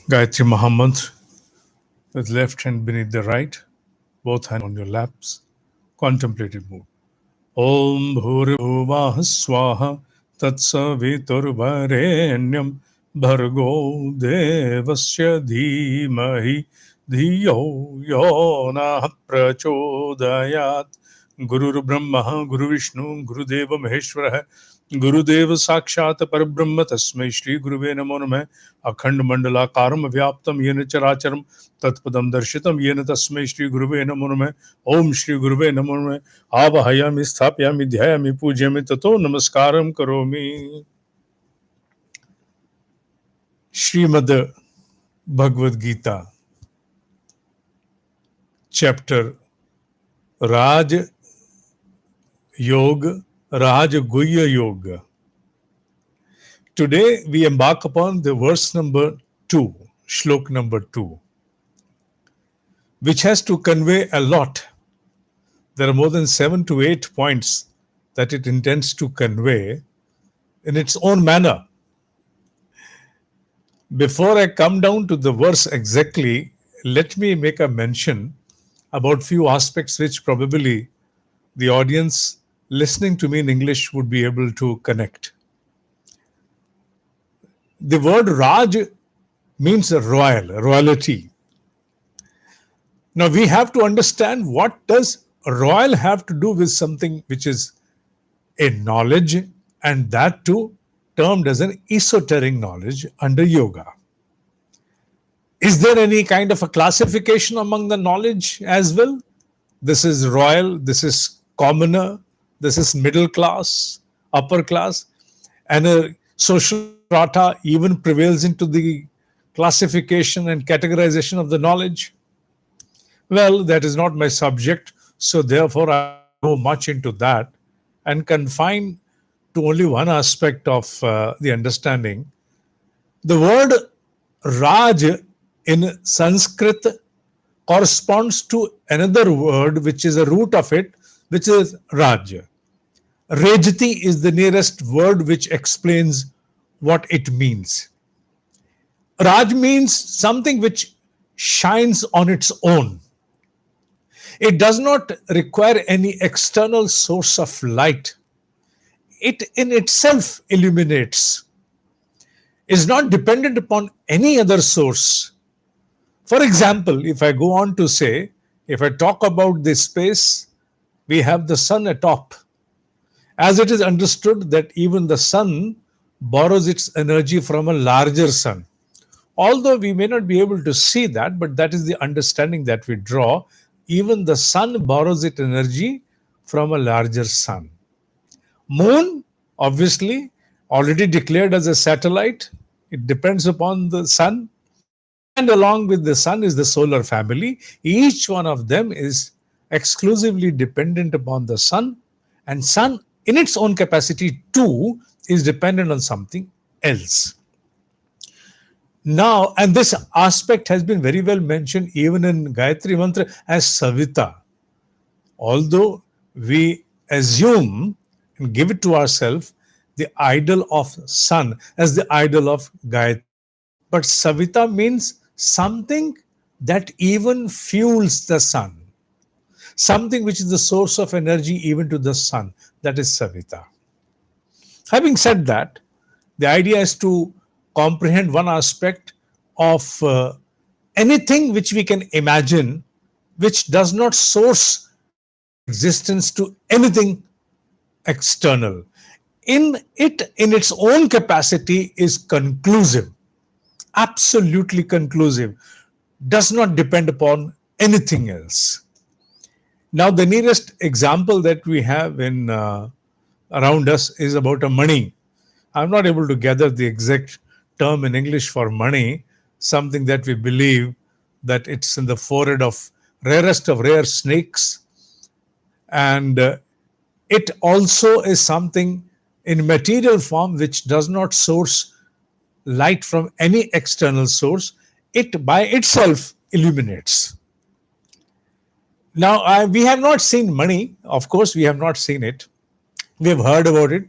Gayatri Mahamantra with left hand beneath the right, both hands on your laps, contemplative mood. Om Bhurvuvah Swaha Tatsaviturvarenyam Bhargo Devasya Dhimahi Dhiyo Yona Prachodayat Guru Brahma Guru Vishnu Guru Deva Maheshwara Gurudev Sakshat Parabrahma Tasmai Shri Guruve Namo Namah Akhand Mandalakaram Vyaptam Yena Characharam Tatpadam Darshitam Yena Tasmai Shri Guruve Namo Namah Om Shri Guruve Namo Namah Avahayami Sthapyami Dhyayami Pujyami Tato Namaskaram Karomi. Shrimed Bhagavad Gita, chapter Raj Yoga, Raj Guhya Yoga. Today we embark upon the verse number 2, Shlok number 2, which has to convey a lot. There are more than 7 to 8 points that it intends to convey in its own manner. Before I come down to the verse exactly, let me make a mention about few aspects which probably the audience listening to me in English would be able to connect. The word Raj means royalty. Now we have to understand, what does royal have to do with something which is a knowledge, and that too termed as an esoteric knowledge under yoga. Is there any kind of a classification among the knowledge as well? This is royal, this is commoner, this is middle class, upper class, and a social strata even prevails into the classification and categorization of the knowledge. Well, that is not my subject, so therefore I go much into that and confine to only one aspect of the understanding. The word Raj in Sanskrit corresponds to another word which is a root of it, which is Raj. Rajati is the nearest word which explains what it means. Raj means something which shines on its own. It does not require any external source of light. It in itself illuminates, is not dependent upon any other source. For example, if I go on to say, if I talk about this space, we have the sun atop. As it is understood that even the sun borrows its energy from a larger sun. Although we may not be able to see that, but that is the understanding that we draw. Even the sun borrows its energy from a larger sun. Moon, obviously, already declared as a satellite. It depends upon the sun. And along with the sun is the solar family. Each one of them is exclusively dependent upon the sun, and sun in its own capacity too is dependent on something else. Now, and this aspect has been very well mentioned even in Gayatri Mantra as Savita. Although we assume and give it to ourselves the idol of sun as the idol of Gayatri, but Savita means something that even fuels the sun, something which is the source of energy even to the sun. That is Savita. Having said that, the idea is to comprehend one aspect of anything which we can imagine which does not source existence to anything external. In it, in its own capacity, is conclusive, absolutely conclusive, does not depend upon anything else. Now, the nearest example that we have in around us is about a money. I'm not able to gather the exact term in English for money, something that we believe that it's in the forehead of rarest of rare snakes, and it also is something in material form which does not source light from any external source. It by itself illuminates. Now, we have not seen money. Of course, we have not seen it. We have heard about it.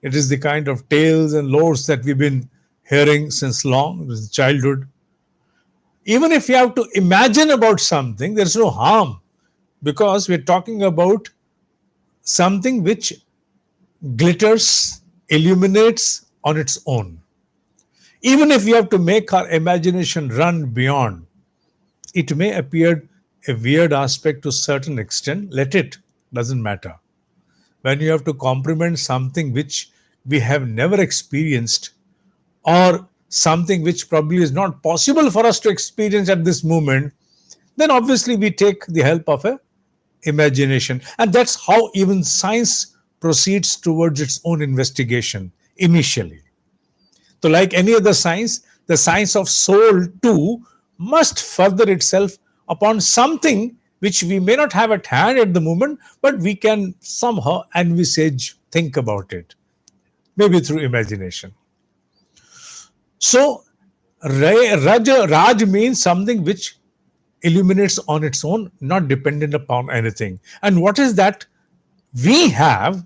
It is the kind of tales and lores that we've been hearing since long, since childhood. Even if you have to imagine about something, there's no harm, because we're talking about something which glitters, illuminates on its own. Even if we have to make our imagination run beyond, it may appear a weird aspect to a certain extent. Let it, doesn't matter. When you have to comprehend something which we have never experienced, or something which probably is not possible for us to experience at this moment, then obviously we take the help of a imagination. And that's how even science proceeds towards its own investigation initially. So, like any other science, the science of soul too must further itself upon something which we may not have at hand at the moment, but we can somehow envisage, think about it, maybe through imagination. So, Raj means something which illuminates on its own, not dependent upon anything. And what is that? We have,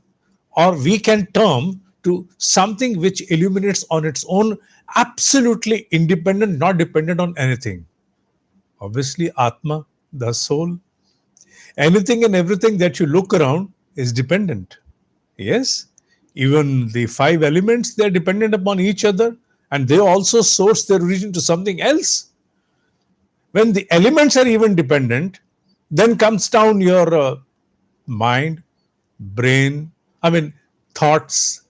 or we can term to something which illuminates on its own, absolutely independent, not dependent on anything. Obviously, Atma, the soul. Anything and everything that you look around is dependent. Yes, even the five elements, they're dependent upon each other, and they also source their origin to something else. When the elements are even dependent, then comes down your mind, brain, thoughts,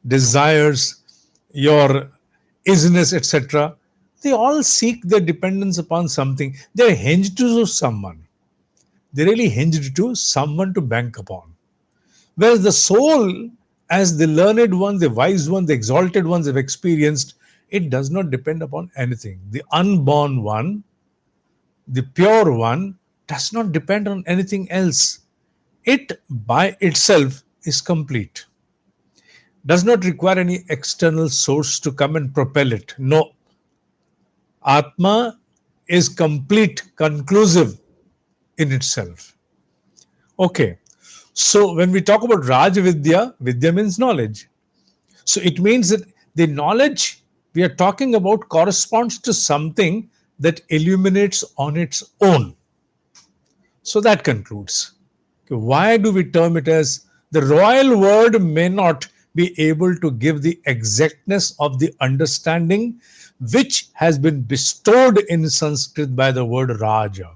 desires, your isness, etc. They all seek their dependence upon something. They're hinged to someone. They're really hinged to someone to bank upon. Whereas the soul, as the learned one, the wise one, the exalted ones have experienced, it does not depend upon anything. The unborn one, the pure one, does not depend on anything else. It by itself is complete. Does not require any external source to come and propel it. No. Atma is complete, conclusive in itself. Okay. So when we talk about Raj Vidya, Vidya means knowledge. So it means that the knowledge we are talking about corresponds to something that illuminates on its own. So that concludes. Okay, why do we term it as the royal word may not be able to give the exactness of the understanding which has been bestowed in Sanskrit by the word Raja.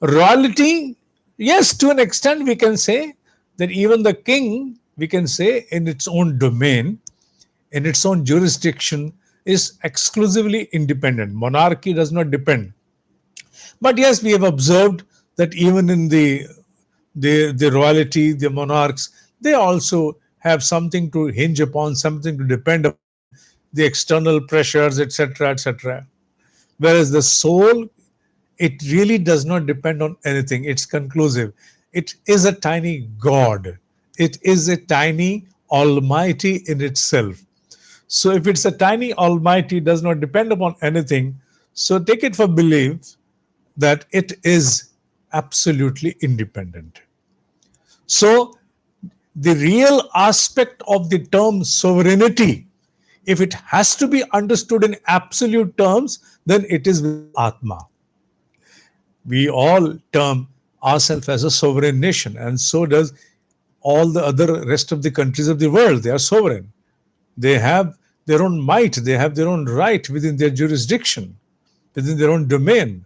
Royalty, yes, to an extent we can say that even the king, we can say in its own domain, in its own jurisdiction, is exclusively independent. Monarchy does not depend. But yes, we have observed that even in the royalty, the monarchs, they also have something to hinge upon, something to depend upon, the external pressures, etc., etc. Whereas the soul, it really does not depend on anything. It's conclusive. It is a tiny God. It is a tiny almighty in itself. So if it's a tiny almighty, does not depend upon anything, so take it for belief that it is absolutely independent. So the real aspect of the term sovereignty, if it has to be understood in absolute terms, then it is with Atma. We all term ourselves as a sovereign nation, and so does all the other rest of the countries of the world. They are sovereign. They have their own might, they have their own right within their jurisdiction, within their own domain.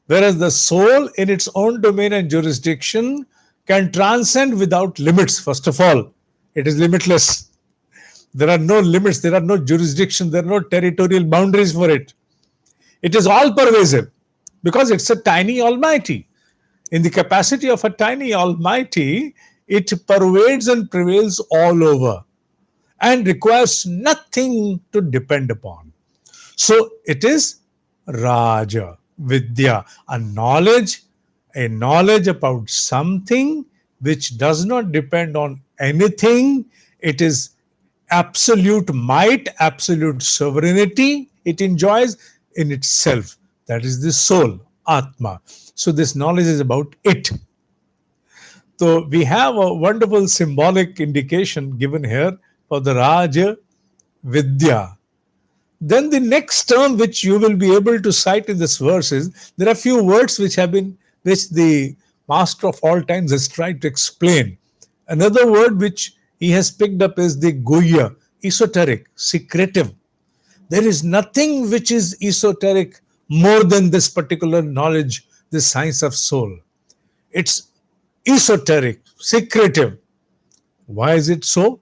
Whereas the soul, in its own domain and jurisdiction, can transcend without limits. First of all, it is limitless. There are no limits, there are no jurisdiction, there are no territorial boundaries for it. It is all pervasive because it's a tiny almighty. In the capacity of a tiny almighty, it pervades and prevails all over and requires nothing to depend upon. So it is Raja, Vidya, a knowledge about something which does not depend on anything. It is absolute might, absolute sovereignty it enjoys in itself. That is the soul, Atma. So this knowledge is about it. So we have a wonderful symbolic indication given here for the Raja Vidya. Then the next term which you will be able to cite in this verse is, there are few words which the master of all times has tried to explain. Another word which he has picked up is the guhya, esoteric, secretive. There is nothing which is esoteric more than this particular knowledge, the science of soul. It's esoteric, secretive. Why is it so?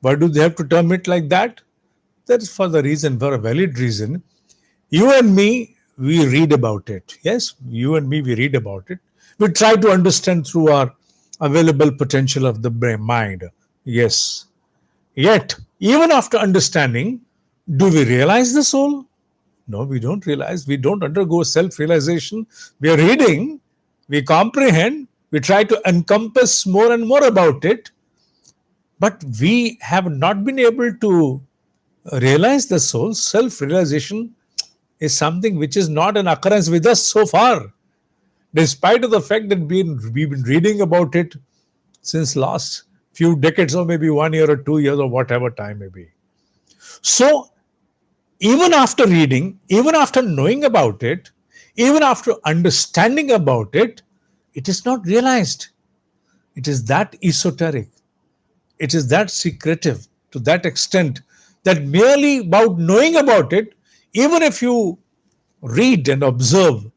Why do they have to term it like that? That is for the reason, for a valid reason. You and me, we read about it. Yes, you and me, we read about it. We try to understand through our available potential of the brain, mind. Yes. Yet, even after understanding, do we realize the soul? No, we don't realize. We don't undergo self realization. We are reading, we comprehend, we try to encompass more and more about it, but we have not been able to realize the soul. Self realization is something which is not an occurrence with us so far, despite of the fact that we've been reading about it since last few decades, or maybe 1 year or 2 years, or whatever time may be. So even after reading, even after knowing about it, even after understanding about it, it is not realized. It is that esoteric, it is that secretive to that extent that merely about knowing about it, even if you read and observe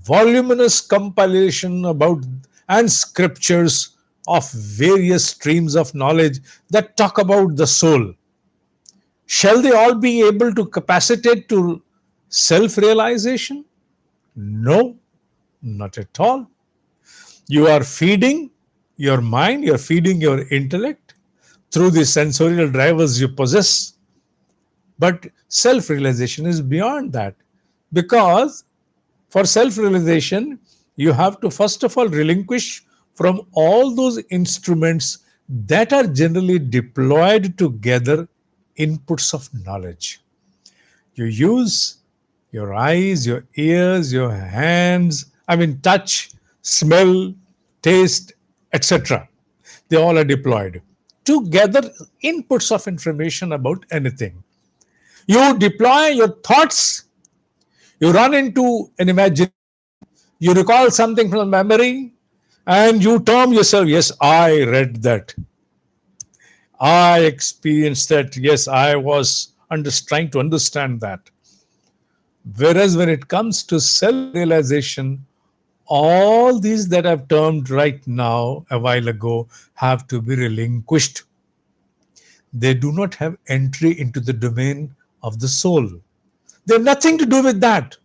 voluminous compilation about and scriptures of various streams of knowledge that talk about the soul, shall they all be able to capacitate to self realization? No, not at all. You are feeding your mind, you are feeding your intellect through the sensorial drivers you possess. But self realization is beyond that, because for self realization, you have to first of all relinquish from all those instruments that are generally deployed to gather inputs of knowledge. You use your eyes, your ears, your hands, touch, smell, taste, etc. They all are deployed to gather inputs of information about anything. You deploy your thoughts, you run into an imagination, you recall something from memory, and you term yourself, yes, I read that. I experienced that. Yes, I was trying to understand that. Whereas when it comes to self realization, all these that I've termed right now, a while ago, have to be relinquished. They do not have entry into the domain of the soul. They have nothing to do with that.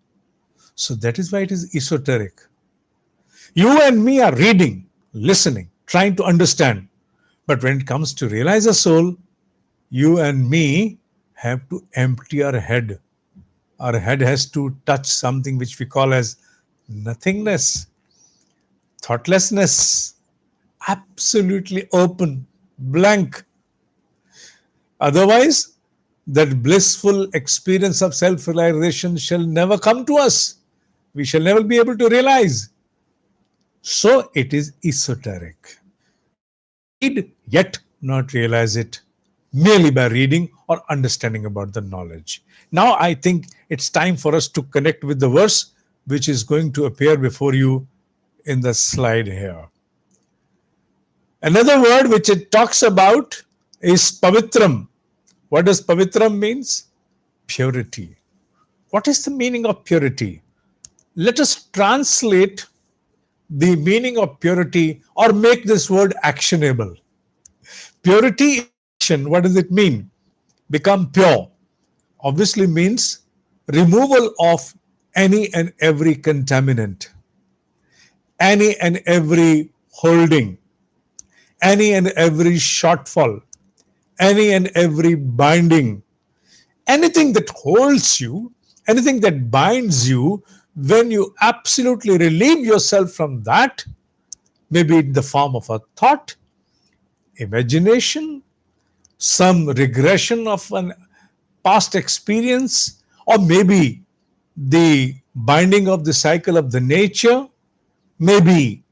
So that is why it is esoteric. You and me are reading, listening, trying to understand. But when it comes to realize a soul, you and me have to empty our head. Our head has to touch something which we call as nothingness, thoughtlessness, absolutely open, blank. Otherwise, that blissful experience of self realization shall never come to us. We shall never be able to realize. So it is esoteric. You can read yet not realize it merely by reading or understanding about the knowledge. Now I think it's time for us to connect with the verse which is going to appear before you in the slide here. Another word which it talks about is pavitram. What does pavitram means? Purity. What is the meaning of purity? Let us translate the meaning of purity or make this word actionable. Purity is action. What does it mean? Become pure. Obviously means removal of any and every contaminant, any and every holding, any and every shortfall, any and every binding, anything that holds you, anything that binds you. When you absolutely relieve yourself from that, maybe in the form of a thought, imagination, some regression of an past experience, or maybe the binding of the cycle of the nature, maybe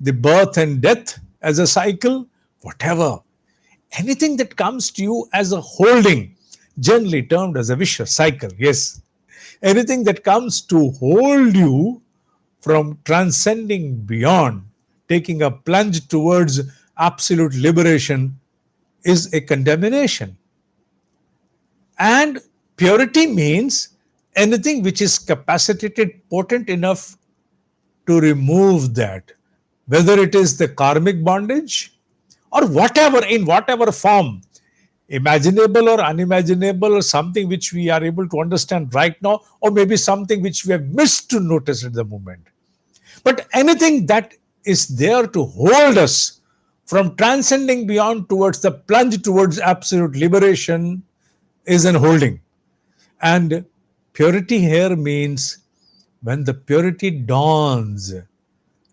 the birth and death as a cycle, whatever. Anything that comes to you as a holding, generally termed as a vicious cycle. Yes, anything that comes to hold you from transcending beyond, taking a plunge towards absolute liberation, is a contamination. And purity means anything which is capacitated, potent enough to remove that, whether it is the karmic bondage or whatever, in whatever form, imaginable or unimaginable, or something which we are able to understand right now, or maybe something which we have missed to notice at the moment. But anything that is there to hold us from transcending beyond towards the plunge towards absolute liberation is an holding. And purity here means when the purity dawns,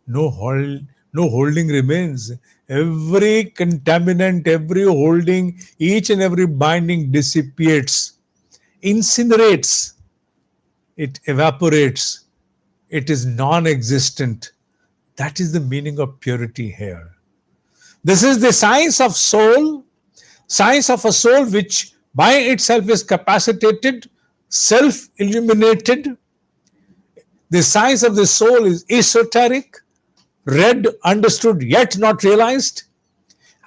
no holding remains. Every contaminant, every holding, each and every binding dissipates, incinerates, it evaporates, it is non existent. That is the meaning of purity here. This is the science of soul, science of a soul which by itself is capacitated, self illuminated. The science of the soul is esoteric, read, understood, yet not realized.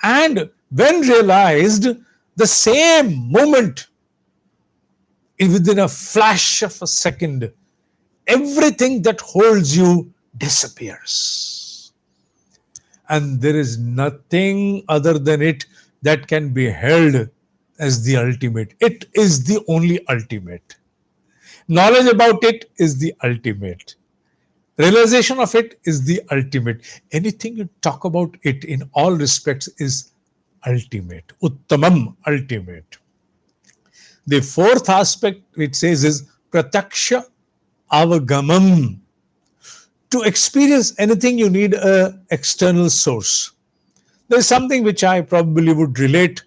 And when realized, the same moment, within a flash of a second, everything that holds you disappears. And there is nothing other than it that can be held as the ultimate. It is the only ultimate. Knowledge about it is the ultimate. Realization of it is the ultimate. Anything you talk about it in all respects is ultimate. Uttamam, ultimate. The fourth aspect it says is pratyaksha avagamam. To experience anything, you need an external source. There is something which I probably would relate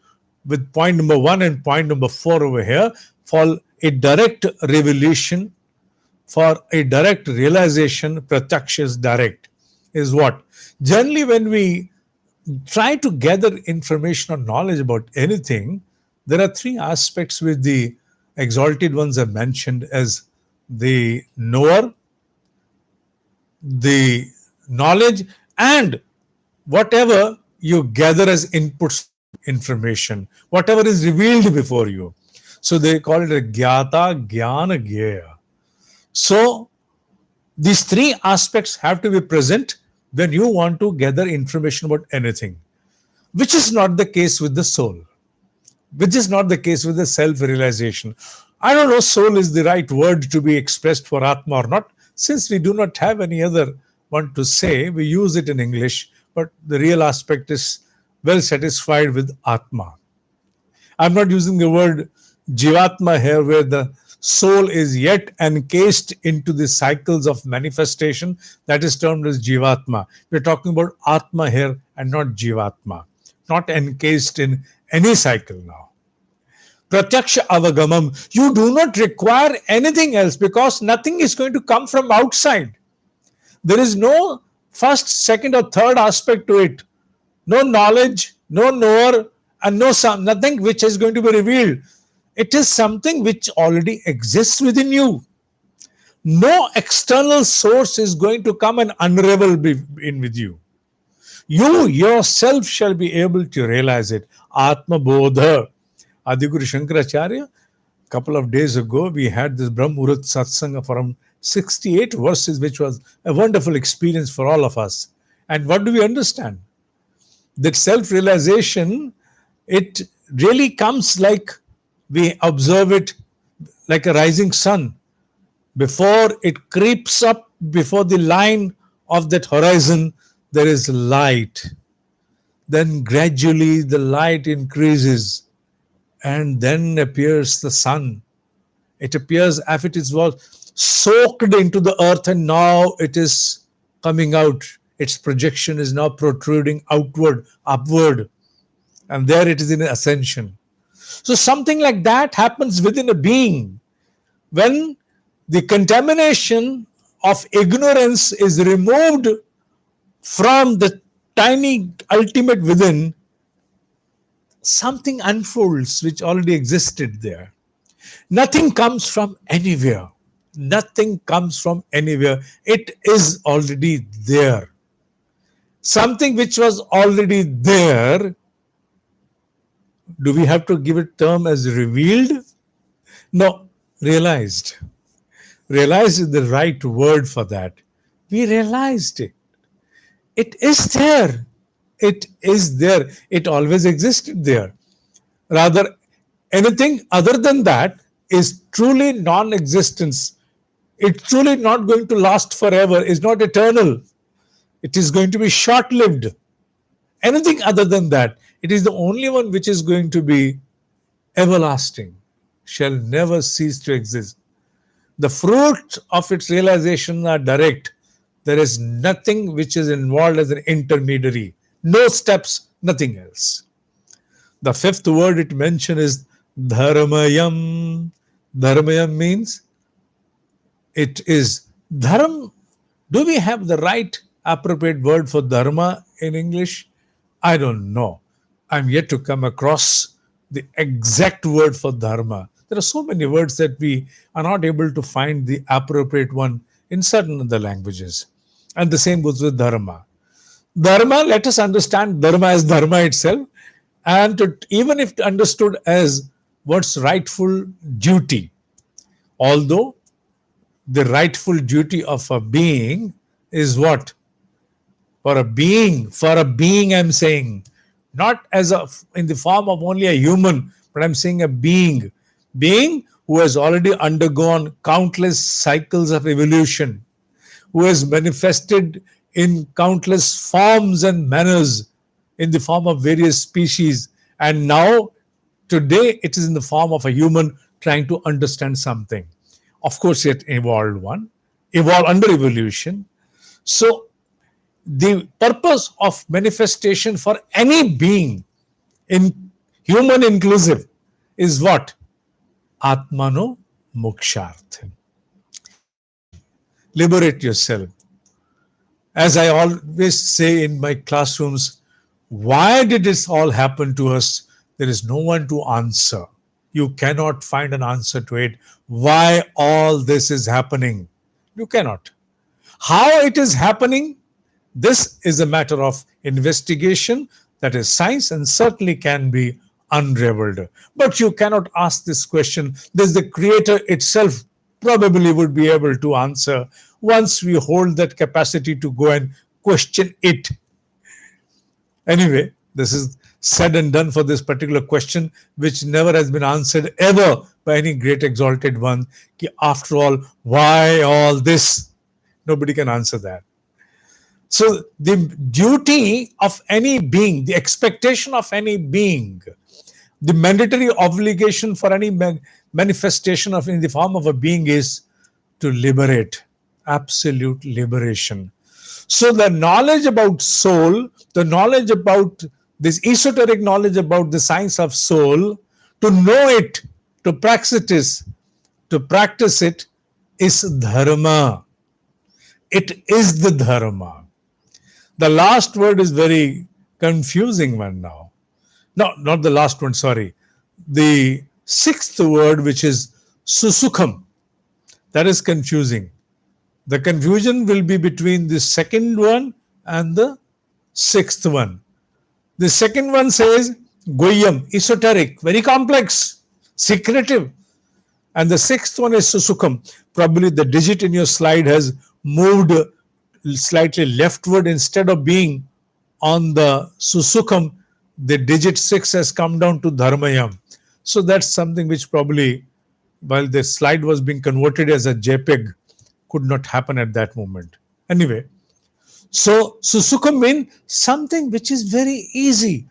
with point number 1 and point number 4 over here. For a direct revelation, for a direct realization, pratyaksha is direct. Is what? Generally, when we try to gather information or knowledge about anything, there are three aspects which the exalted ones have mentioned as the knower, the knowledge, and whatever you gather as inputs information, whatever is revealed before you. So they call it a gyata, jnana, gyeya. So these three aspects have to be present when you want to gather information about anything, which is not the case with the soul, which is not the case with the self-realization. I don't know soul is the right word to be expressed for Atma or not. Since we do not have any other one to say, we use it in English, but the real aspect is well satisfied with Atma. I'm not using the word Jivatma here, where the soul is yet encased into the cycles of manifestation. That is termed as Jivatma. We're talking about Atma here and not Jivatma. Not encased in any cycle now. Pratyaksha avagamam. You do not require anything else because nothing is going to come from outside. There is no first, second, or third aspect to it. No knowledge, no knower, and nothing which is going to be revealed. It is something which already exists within you. No external source is going to come and unravel in with you. You yourself shall be able to realize it. Atma Bodha. Adiguru Shankaracharya, a couple of days ago, we had this Brahmurat Satsanga from 68 verses, which was a wonderful experience for all of us. And what do we understand? That self-realization, it really comes like we observe it like a rising sun. Before it creeps up before the line of that horizon, there is light. Then gradually the light increases and then appears the sun. It appears as if it was soaked into the earth and now it is coming out. Its projection is now protruding outward, upward, and there it is in ascension. So something like that happens within a being. When the contamination of ignorance is removed from the tiny ultimate within, something unfolds which already existed there. Nothing comes from anywhere. Nothing comes from anywhere. It is already there. Something which was already there, do we have to give it term as revealed? No, realized. Realized is the right word for that. We realized it. It is there. It is there. It always existed there. Rather, anything other than that is truly non existence. It's truly not going to last forever, it's not eternal. It is going to be short lived. Anything other than that, it is the only one which is going to be everlasting, shall never cease to exist. The fruit of its realization are direct. There is nothing which is involved as an intermediary. No steps, nothing else. The fifth word it mentioned is dharmayam. Dharmayam means it is dharma. Do we have the right appropriate word for dharma in English? I don't know. I'm yet to come across the exact word for dharma. There are so many words that we are not able to find the appropriate one in certain other languages. And the same goes with dharma. Dharma, let us understand dharma as dharma itself, and even if understood as what's rightful duty. Although the rightful duty of a being is what? For a being, I'm saying, not as a in the form of only a human, but I'm saying a being who has already undergone countless cycles of evolution, who has manifested in countless forms and manners in the form of various species, and now today it is in the form of a human trying to understand something. Of course, it evolved under evolution. So the purpose of manifestation for any being, in human inclusive, is what? Atmano moksharth. Liberate yourself. As I always say in my classrooms, why did this all happen to us? There is no one to answer. You cannot find an answer to it. Why all this is happening? You cannot. How it is happening? This is a matter of investigation, that is science, and certainly can be unraveled. But you cannot ask this question. This the creator itself probably would be able to answer once we hold that capacity to go and question it. Anyway, this is said and done for this particular question, which never has been answered ever by any great exalted one. After all, why all this? Nobody can answer that. So the duty of any being, the expectation of any being, the mandatory obligation for any manifestation of in the form of a being is to liberate, absolute liberation. So the knowledge about soul, the knowledge about this esoteric knowledge about the science of soul, to know it, to practice it is dharma. It is the dharma. The last word is very confusing one now. No, not the last one, sorry. The sixth word, which is susukham, that is confusing. The confusion will be between the second one and the sixth one. The second one says goyam, esoteric, very complex, secretive. And the sixth one is susukham. Probably the digit in your slide has moved slightly leftward. Instead of being on the susukham, the digit 6 has come down to dharmayam. So that's something which probably, while the slide was being converted as a JPEG, could not happen at that moment. Anyway, so susukham means something which is very easy,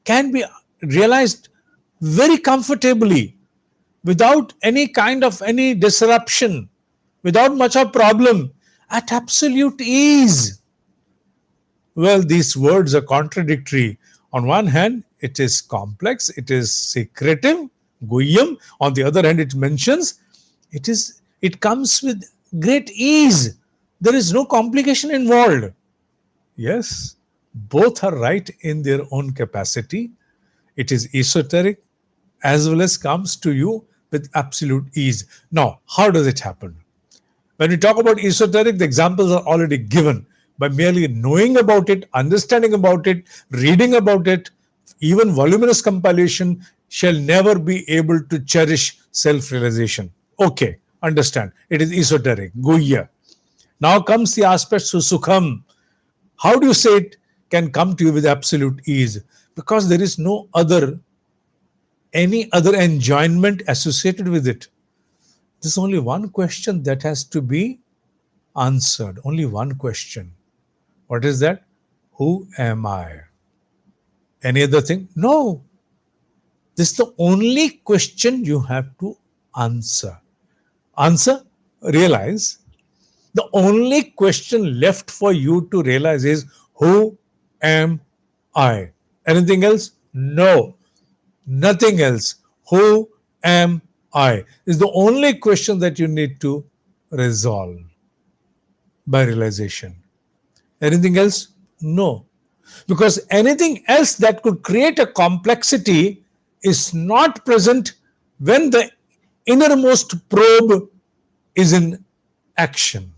can be realized very comfortably, without any kind of any disruption, without much of problem, at absolute ease. Well, these words are contradictory. On one hand, it is complex, it is secretive, guhyam. On the other hand, it mentions it comes with great ease. There is no complication involved. Yes, both are right in their own capacity. It is esoteric as well as comes to you with absolute ease. Now, how does it happen? When we talk about esoteric, the examples are already given. By merely knowing about it, understanding about it, reading about it, even voluminous compilation shall never be able to cherish self-realization. Okay, understand. It is esoteric. Guhya. Now comes the aspects of Sukham. How do you say it can come to you with absolute ease? Because there is no other, any other enjoyment associated with it. There's only one question that has to be answered. Only one question. What is that? Who am I? Any other thing? No. This is the only question you have to answer. Answer? Realize. The only question left for you to realize is who am I? Anything else? No. Nothing else. Who am I? Is the only question that you need to resolve by realization. Anything else? No. Because anything else that could create a complexity is not present when the innermost probe is in action.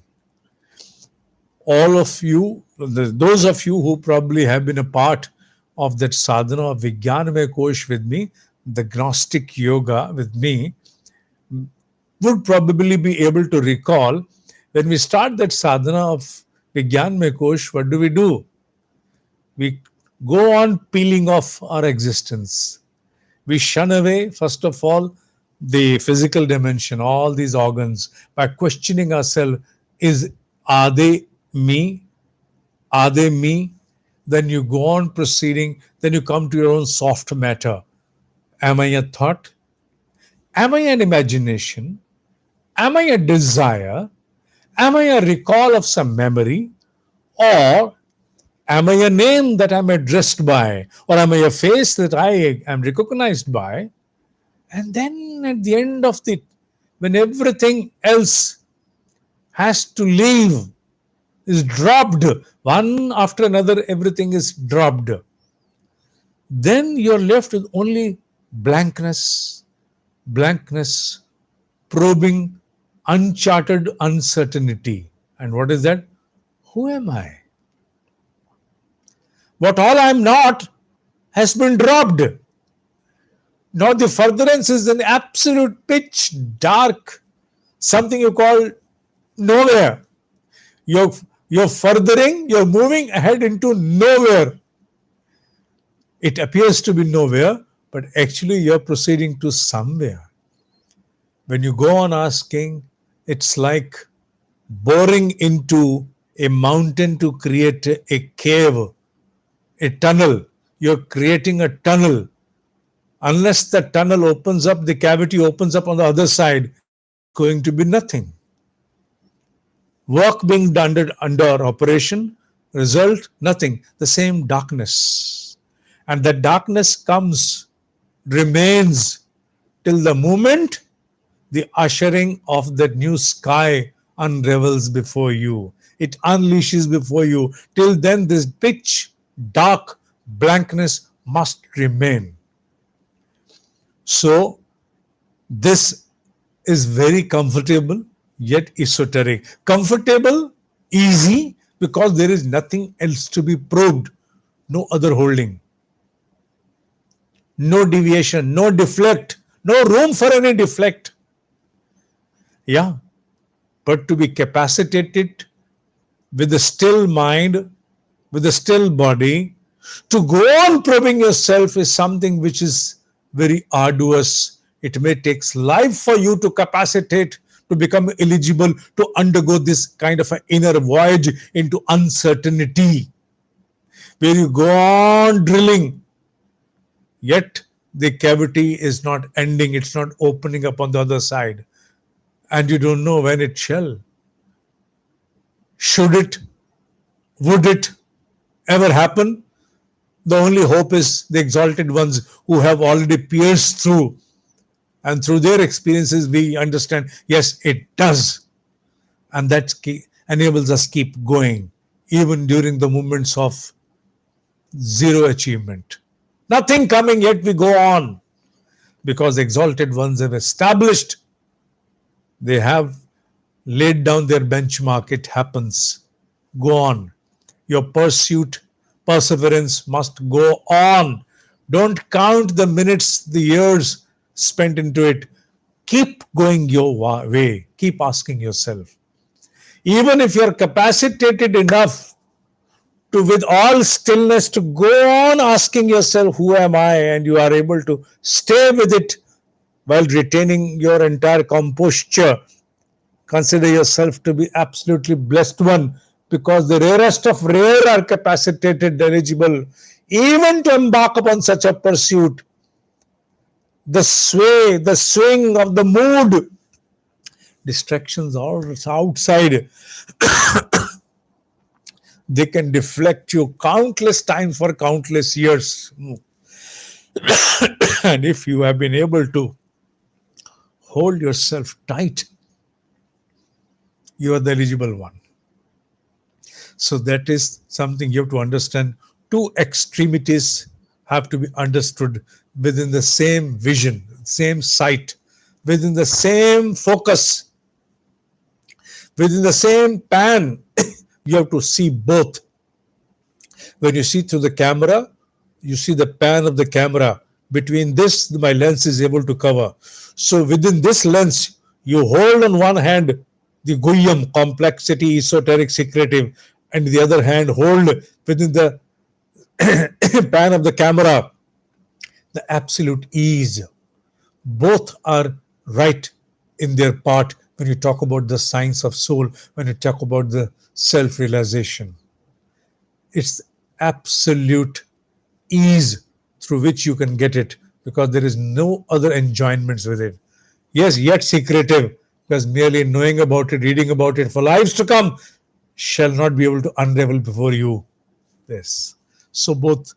All of you, those of you who probably have been a part of that sadhana of Vijnanamaya Kosh with me, the Gnostic Yoga with me, would probably be able to recall when we start that sadhana of Vijnanamaya Kosh, what do? We go on peeling off our existence. We shun away, first of all, the physical dimension, all these organs, by questioning ourselves, are they me? Are they me? Then you go on proceeding, then you come to your own soft matter. Am I a thought? Am I an imagination? Am I a desire? Am I a recall of some memory? Or am I a name that I'm addressed by? Or am I a face that I am recognized by? And then at the end of it, when everything else has to leave, is dropped, one after another, everything is dropped, then you're left with only blankness, blankness, probing, uncharted uncertainty. And what is that? Who am I? What all I am not has been dropped. Now the furtherance is an absolute pitch dark, something you call nowhere. You're furthering, you're moving ahead into nowhere. It appears to be nowhere, but actually you're proceeding to somewhere. When you go on asking, it's like boring into a mountain to create a cave, a tunnel. You're creating a tunnel. Unless the tunnel opens up, the cavity opens up on the other side, it's going to be nothing. Work being done under operation, result, nothing. The same darkness. And that darkness comes, remains till the moment the ushering of that new sky unravels before you. It unleashes before you. Till then, this pitch dark blankness must remain. So, this is very comfortable yet esoteric. Comfortable, easy, because there is nothing else to be probed, no other holding, no deviation, no deflect, no room for any deflect. Yeah, but to be capacitated with a still mind, with a still body, to go on probing yourself is something which is very arduous. It may take life for you to capacitate, to become eligible to undergo this kind of an inner voyage into uncertainty, where you go on drilling, yet the cavity is not ending, it's not opening up on the other side, and you don't know when it shall. Should it, would it ever happen? The only hope is the exalted ones who have already pierced through, and through their experiences we understand, yes, it does. And that enables us keep going, even during the moments of zero achievement. Nothing coming, yet we go on. because exalted ones have established, they have laid down their benchmark. It happens. Go on. Your pursuit, perseverance must go on. Don't count the minutes, the years spent into it. Keep going your way. Keep asking yourself. Even if you're capacitated enough to, with all stillness, to go on asking yourself, who am I? And you are able to stay with it while retaining your entire composture. Consider yourself to be absolutely blessed one, because the rarest of rare are capacitated, eligible, even to embark upon such a pursuit. The sway, the swing of the mood, distractions are outside. They can deflect you countless times for countless years. And if you have been able to hold yourself tight, you are the eligible one. So that is something you have to understand. Two extremities have to be understood within the same vision, same sight, within the same focus, within the same pan. You have to see both. When you see through the camera, you see the pan of the camera. Between this, my lens is able to cover. So within this lens, you hold on one hand the guhyam, complexity, esoteric, secretive, and the other hand hold within the pan of the camera the absolute ease. Both are right in their part when you talk about the science of soul, when you talk about the self-realization. It's absolute ease through which you can get it, because there is no other enjoyments with it. Yes, yet secretive, because merely knowing about it, reading about it for lives to come shall not be able to unravel before you this. So both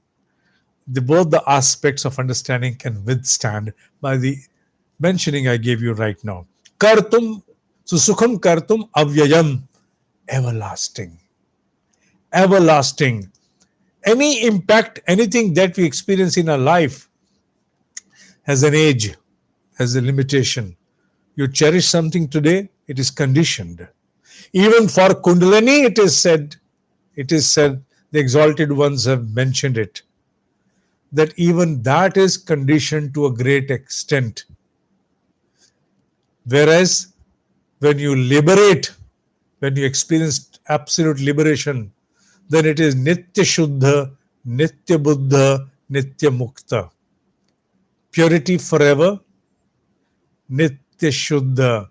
the aspects of understanding can withstand by the mentioning I gave you right now. Kartum, susukham kartum avyayam, everlasting. Everlasting. Any impact, anything that we experience in our life has an age, has a limitation. You cherish something today, it is conditioned. Even for Kundalini, it is said, the exalted ones have mentioned it, that even that is conditioned to a great extent. Whereas when you liberate, when you experience absolute liberation, then it is Nitya Shuddha, Nitya Buddha, Nitya Mukta. Purity forever, Nitya Shuddha.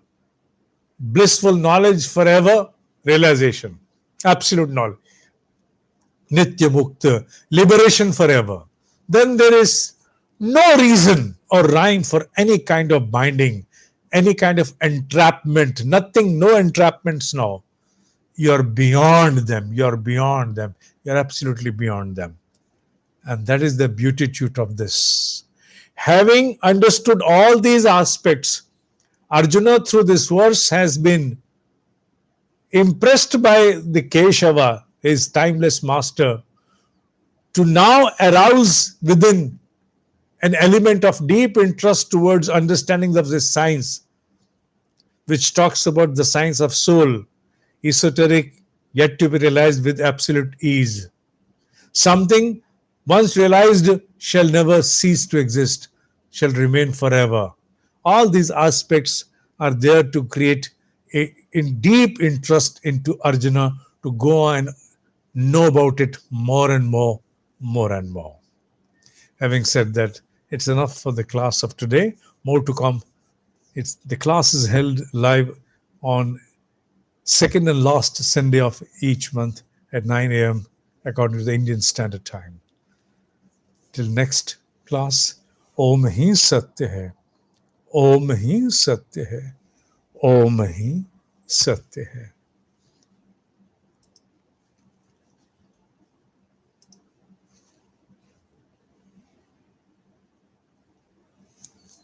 Blissful knowledge forever, realization. Absolute knowledge. Nitya Mukta, liberation forever. Then there is no reason or rhyme for any kind of binding, any kind of entrapment, nothing, no entrapments now. You're beyond them, you're beyond them, you're absolutely beyond them. And that is the beatitude of this. Having understood all these aspects, Arjuna through this verse has been impressed by the Keshava, his timeless master, to now arouse within an element of deep interest towards understanding of this science, which talks about the science of soul, esoteric, yet to be realized with absolute ease. Something once realized shall never cease to exist, shall remain forever. All these aspects are there to create in deep interest into Arjuna to go and know about it more and more, more and more. Having said that, it's enough for the class of today. More to come. The class is held live on second and last Sunday of each month at 9 a.m. according to the Indian Standard Time. Till next class, Om Hi Satya Hai, Om Hi Satya Hai, Om Hi Satya Hai.